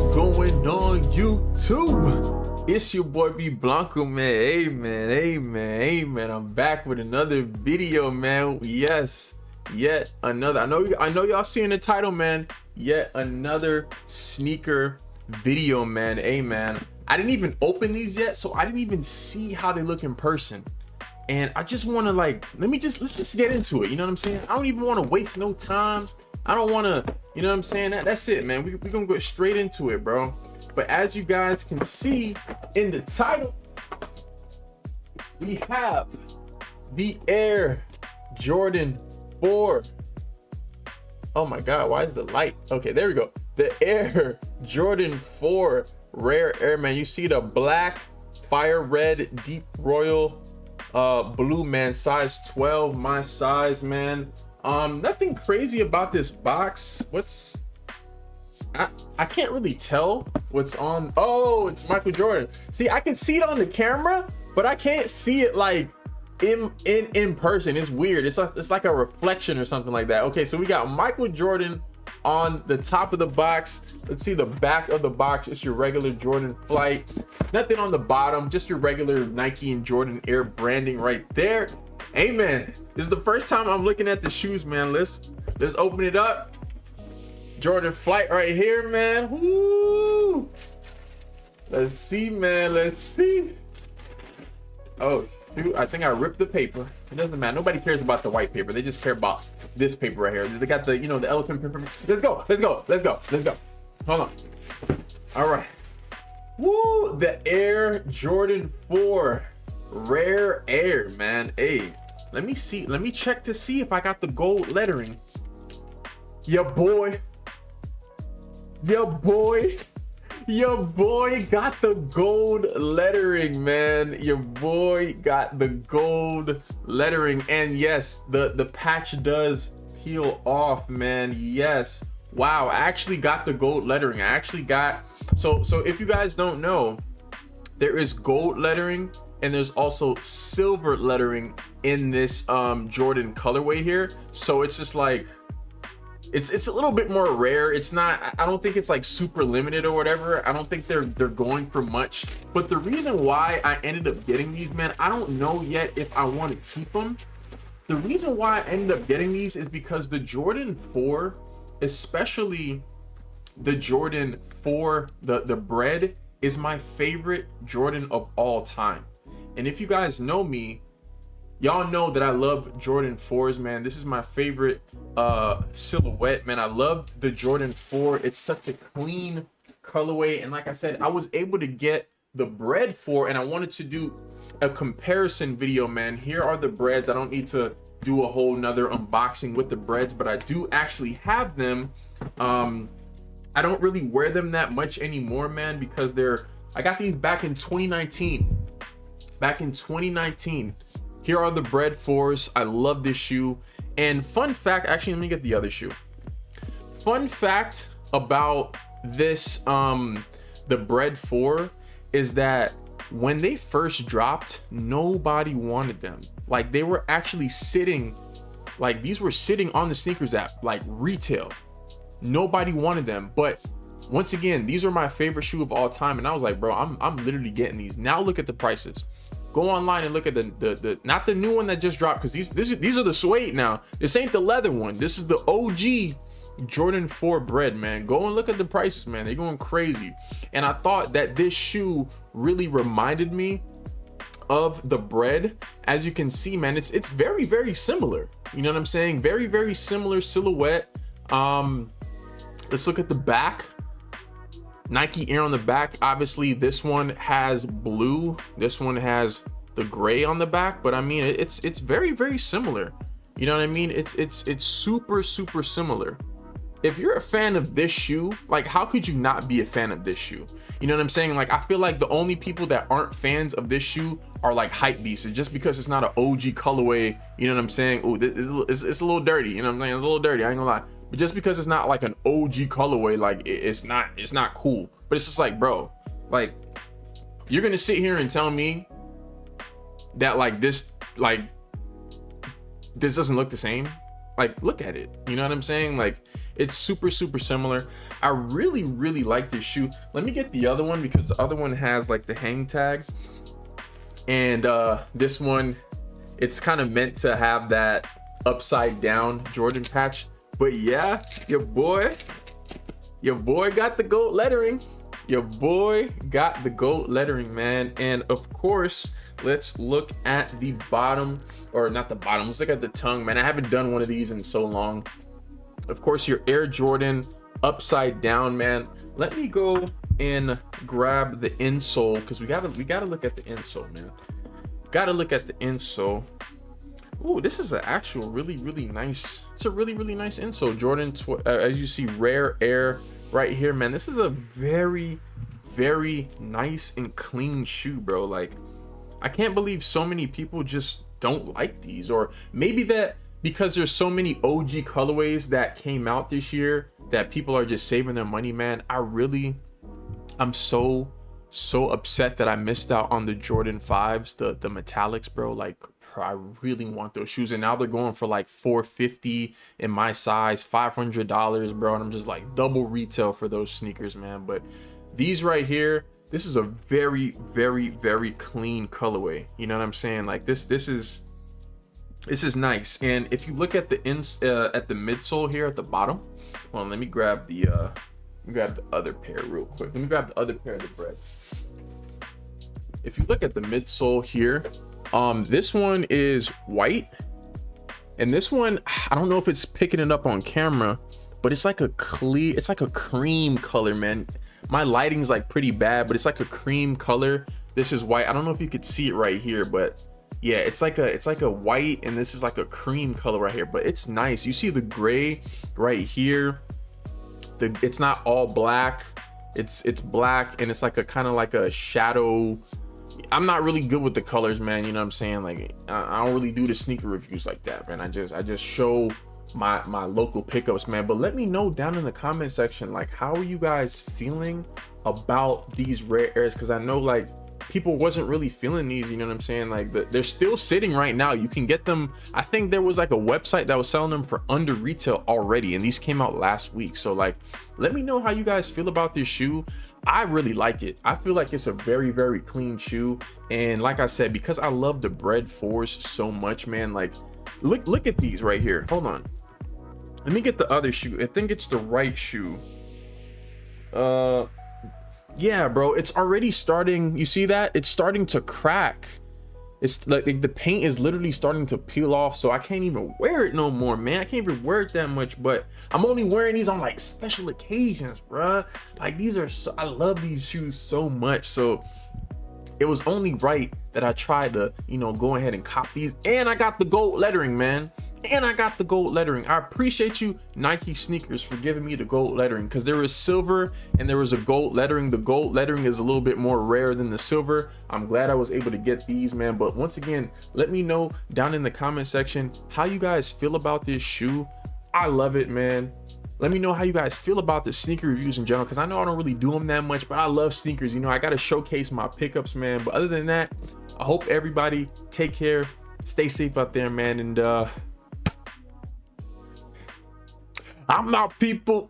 What's going on YouTube? It's your boy B-Blanco, man. Hey man, I'm back with another video, man. Yes, yet another. I know y'all seeing the title, man. Yet another sneaker video, man. Hey man, I didn't even open these yet, so I didn't even see how they look in person. And I just want to let's just get into it. You know what I'm saying? I don't even want to waste no time. I don't want to, you know what I'm saying? That's it, man. We're going to go straight into it, bro. But as you guys can see in the title, we have the Air Jordan 4. Oh my God, why is the light? Okay, there we go. The Air Jordan 4 Rare Air, man. You see the black, fire red, deep royal blue, man. Size 12, my size, man. Nothing crazy about this box. I can't really tell what's on. Oh, it's Michael Jordan. See, I can see it on the camera, but I can't see it like in person. It's weird. It's like a reflection or something like that. Okay, so we got Michael Jordan on the top of the box. Let's see the back of the box. It's your regular Jordan Flight. Nothing on the bottom, just your regular Nike and Jordan Air branding right there. Hey man, this is the first time I'm looking at the shoes, man. Let's open it up. Jordan Flight right here, man. Woo! Let's see, man. Let's see. Oh shoot, I think I ripped the paper. It doesn't matter. Nobody cares about the white paper. They just care about this paper right here. They got the, you know, the elephant paper. Let's go. Hold on. All right. Woo! The Air Jordan 4 Rare Air, man. Hey, let me see. Let me check to see if I got the gold lettering. Your boy got the gold lettering, man. Your boy got the gold lettering, and yes, the patch does peel off, man. Yes. Wow, I actually got the gold lettering. I actually got so if you guys don't know, there is gold lettering and there's also silver lettering in this Jordan colorway here. So it's just like it's a little bit more rare. It's not, I don't think it's like super limited or whatever. I don't think they're going for much. But the reason why I ended up getting these, man, I don't know yet if I want to keep them. The reason why I ended up getting these is because the Jordan 4, especially the Jordan 4, the Bred, is my favorite Jordan of all time. And if you guys know me, y'all know that I love Jordan 4s, man. This is my favorite silhouette, man. I love the Jordan 4. It's such a clean colorway. And like I said, I was able to get the Bred 4, and I wanted to do a comparison video, man. Here are the Breds. I don't need to do a whole nother unboxing with the Breds, but I do actually have them. I don't really wear them that much anymore, man, because I got these back in 2019. Here are the Bred 4s. I love this shoe. And fun fact, actually, let me get the other shoe. Fun fact about this, the Bred 4, is that when they first dropped, nobody wanted them. Like, they were actually sitting, like, these were sitting on the sneakers app, like retail. Nobody wanted them. But once again, these are my favorite shoe of all time. And I was like, bro, I'm literally getting these. Now look at the prices. Go online and look at the not the new one that just dropped, because these are the suede now. This ain't the leather one. This is the OG Jordan 4 Bred, man. Go and look at the prices, man. They're going crazy. And I thought that this shoe really reminded me of the Bred. As you can see, man, it's very, very similar. You know what I'm saying? Very, very similar silhouette. Let's look at the back. Nike Air on the back. Obviously this one has blue, this one has the gray on the back, but I mean it's very, very similar. You know what I mean? It's super, super similar. If you're a fan of this shoe, like, how could you not be a fan of this shoe? You know what I'm saying? Like, I feel like the only people that aren't fans of this shoe are like hype beasts. It's just because it's not an OG colorway. You know what I'm saying? Oh, it's a little dirty. You know what I'm saying? It's a little dirty. I ain't gonna lie. But just because it's not like an OG colorway, like, it's not cool. But it's just like, bro, like, you're gonna sit here and tell me that this doesn't look the same? Like, look at it. You know what I'm saying? Like, It's super similar. I really like this shoe. Let me get the other one because the other one has like the hang tag, and this one, it's kind of meant to have that upside down Jordan patch. But yeah, your boy got the gold lettering. Your boy got the gold lettering, man. And of course, let's look at the bottom, or not the bottom, let's look at the tongue, man. I haven't done one of these in so long. Of course, your Air Jordan upside down, man. Let me go and grab the insole, because we gotta look at the insole, man. Gotta look at the insole. Ooh, this is an actual really nice, it's a really nice insole. Jordan, as you see, Rare Air right here, man. This is a very nice and clean shoe, bro. Like, I can't believe so many people just don't like these, or maybe that because there's so many OG colorways that came out this year that people are just saving their money, man. I'm so upset that I missed out on the Jordan 5s, the metallics, bro. Like, I really want those shoes, and now they're going for like $450 in my size, $500, bro. And I'm just like, double retail for those sneakers, man. But these right here, this is a very clean colorway. You know what I'm saying? Like, this is nice. And if you look at the midsole here at the bottom, hold on, let me grab the other pair real quick. Let me grab the other pair of the Bred. If you look at the midsole here, this one is white, and this one, I don't know if it's picking it up on camera, but it's like a cream color, man. My lighting's like pretty bad, but it's like a cream color. This is white. I don't know if you could see it right here, but yeah, it's like a white, and this is like a cream color right here, but it's nice. You see the gray right here. It's not all black. It's black, and it's like a kind of like a shadow. I'm not really good with the colors, man. You know what I'm saying? Like, I don't really do the sneaker reviews like that, man. I just show my local pickups, man. But let me know down in the comment section, like, how are you guys feeling about these Rare Airs? Because I know, like, people wasn't really feeling these, you know what I'm saying? Like, they're still sitting right now. You can get them. I think there was like a website that was selling them for under retail already, and these came out last week. So, like, let me know how you guys feel about this shoe. I really like it. I feel like it's a very clean shoe, and like I said, because I love the Bred 4s so much, man. Like, look at these right here. Hold on, let me get the other shoe. I think it's the right shoe. Yeah, bro, it's already starting. You see that? It's starting to crack. It's like the paint is literally starting to peel off, so I can't even wear it no more, man. I can't even wear it that much, but I'm only wearing these on like special occasions, bruh. Like, these are so, I love these shoes so much, so it was only right that I tried to, you know, go ahead and cop these. And I got the gold lettering, man. And I got the gold lettering. I appreciate you, Nike sneakers, for giving me the gold lettering, because there was silver and there was a gold lettering. The gold lettering is a little bit more rare than the silver. I'm glad I was able to get these, man. But once again, let me know down in the comment section how you guys feel about this shoe. I love it, man. Let me know how you guys feel about the sneaker reviews in general, because I know I don't really do them that much, but I love sneakers. You know, I got to showcase my pickups, man. But other than that, I hope everybody take care, stay safe out there, man. And I'm out, people.